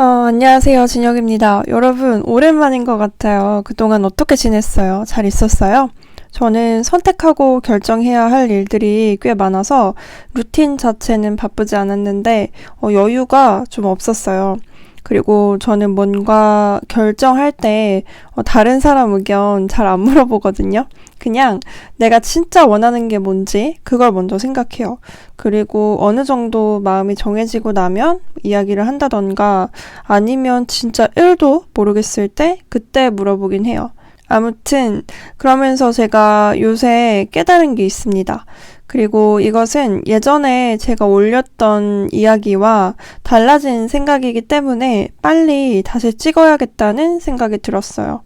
안녕하세요. 진혁입니다. 여러분, 오랜만인 것 같아요. 그동안 어떻게 지냈어요? 잘 있었어요? 저는 선택하고 결정해야 할 일들이 꽤 많아서 루틴 자체는 바쁘지 않았는데 여유가 좀 없었어요. 그리고 저는 뭔가 결정할 때 다른 사람 의견 잘 안 물어보거든요. 그냥 내가 진짜 원하는 게 뭔지 그걸 먼저 생각해요. 그리고 어느 정도 마음이 정해지고 나면 이야기를 한다던가 아니면 진짜 1도 모르겠을 때 그때 물어보긴 해요. 아무튼 그러면서 제가 요새 깨달은 게 있습니다. 그리고 이것은 예전에 제가 올렸던 이야기와 달라진 생각이기 때문에 빨리 다시 찍어야겠다는 생각이 들었어요.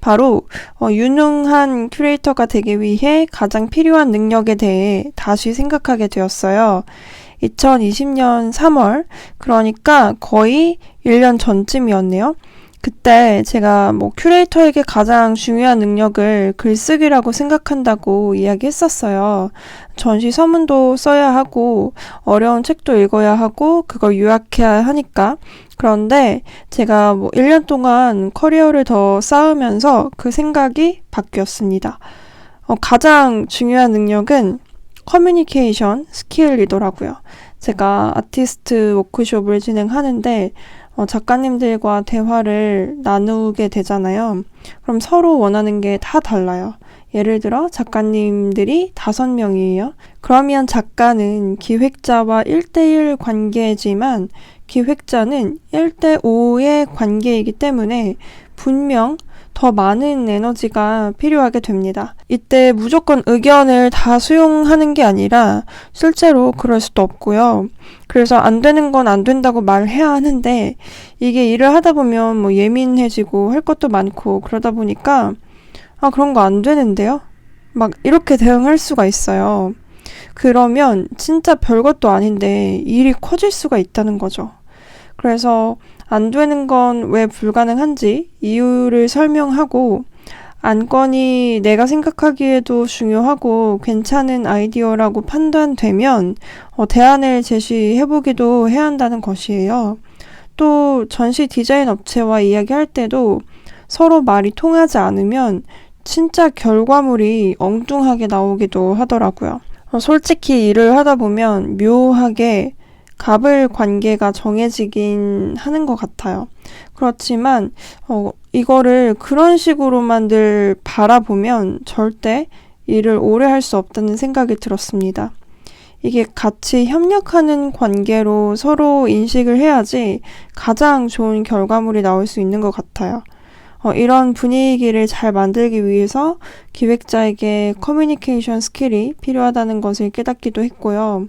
바로 유능한 큐레이터가 되기 위해 가장 필요한 능력에 대해 다시 생각하게 되었어요. 2020년 3월, 그러니까 거의 1년 전쯤이었네요. 그때 제가 큐레이터에게 가장 중요한 능력을 글쓰기라고 생각한다고 이야기했었어요. 전시 서문도 써야 하고 어려운 책도 읽어야 하고 그걸 요약해야 하니까. 그런데 제가 1년 동안 커리어를 더 쌓으면서 그 생각이 바뀌었습니다. 가장 중요한 능력은 커뮤니케이션 스킬이더라고요. 제가 아티스트 워크숍을 진행하는데 작가님들과 대화를 나누게 되잖아요. 그럼 서로 원하는 게 다 달라요. 예를 들어 작가님들이 5명이에요. 그러면 작가는 기획자와 1대1 관계지만 기획자는 1대5의 관계이기 때문에 분명 더 많은 에너지가 필요하게 됩니다. 이때 무조건 의견을 다 수용하는 게 아니라 실제로 그럴 수도 없고요. 그래서 안 되는 건 안 된다고 말해야 하는데 이게 일을 하다 보면 예민해지고 할 것도 많고 그러다 보니까 그런 거 안 되는데요? 막 이렇게 대응할 수가 있어요. 그러면 진짜 별것도 아닌데 일이 커질 수가 있다는 거죠. 그래서 안 되는 건 왜 불가능한지 이유를 설명하고 안건이 내가 생각하기에도 중요하고 괜찮은 아이디어라고 판단되면 대안을 제시해보기도 해야 한다는 것이에요. 또 전시 디자인 업체와 이야기할 때도 서로 말이 통하지 않으면 진짜 결과물이 엉뚱하게 나오기도 하더라고요. 솔직히 일을 하다 보면 묘하게 갑을 관계가 정해지긴 하는 것 같아요. 그렇지만 이거를 그런 식으로만 늘 바라보면 절대 일을 오래 할 수 없다는 생각이 들었습니다. 이게 같이 협력하는 관계로 서로 인식을 해야지 가장 좋은 결과물이 나올 수 있는 것 같아요. 이런 분위기를 잘 만들기 위해서 기획자에게 커뮤니케이션 스킬이 필요하다는 것을 깨닫기도 했고요.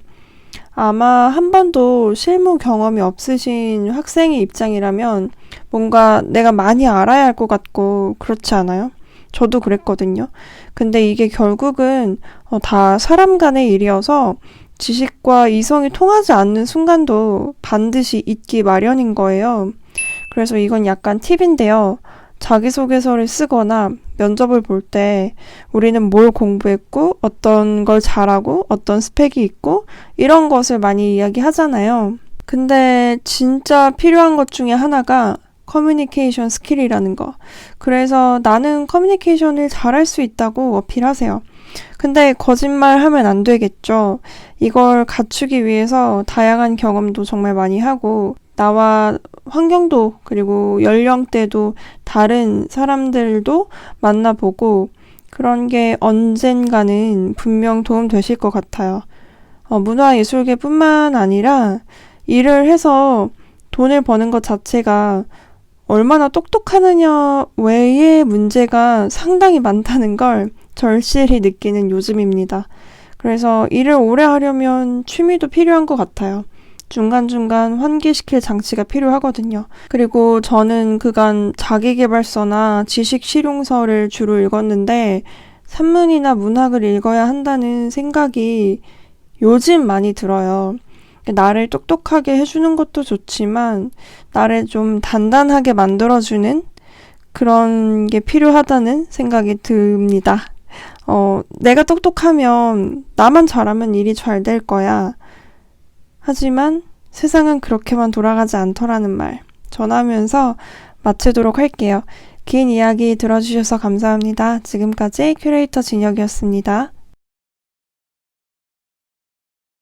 아마 한 번도 실무 경험이 없으신 학생의 입장이라면 뭔가 내가 많이 알아야 할 것 같고 그렇지 않아요? 저도 그랬거든요. 근데 이게 결국은 다 사람 간의 일이어서 지식과 이성이 통하지 않는 순간도 반드시 있기 마련인 거예요. 그래서 이건 약간 팁인데요. 자기소개서를 쓰거나 면접을 볼 때 우리는 뭘 공부했고 어떤 걸 잘하고 어떤 스펙이 있고 이런 것을 많이 이야기하잖아요. 근데 진짜 필요한 것 중에 하나가 커뮤니케이션 스킬이라는 거. 그래서 나는 커뮤니케이션을 잘할 수 있다고 어필하세요. 근데 거짓말하면 안 되겠죠. 이걸 갖추기 위해서 다양한 경험도 정말 많이 하고 나와 환경도 그리고 연령대도 다른 사람들도 만나보고 그런 게 언젠가는 분명 도움 되실 것 같아요. 문화예술계뿐만 아니라 일을 해서 돈을 버는 것 자체가 얼마나 똑똑하느냐 외의 문제가 상당히 많다는 걸 절실히 느끼는 요즘입니다. 그래서 일을 오래 하려면 취미도 필요한 것 같아요. 중간중간 환기시킬 장치가 필요하거든요. 그리고 저는 그간 자기계발서나 지식실용서를 주로 읽었는데 산문이나 문학을 읽어야 한다는 생각이 요즘 많이 들어요. 나를 똑똑하게 해주는 것도 좋지만 나를 좀 단단하게 만들어주는 그런 게 필요하다는 생각이 듭니다. 내가 똑똑하면 나만 잘하면 일이 잘 될 거야. 하지만 세상은 그렇게만 돌아가지 않더라는 말 전하면서 마치도록 할게요. 긴 이야기 들어주셔서 감사합니다. 지금까지 큐레이터 진혁이었습니다.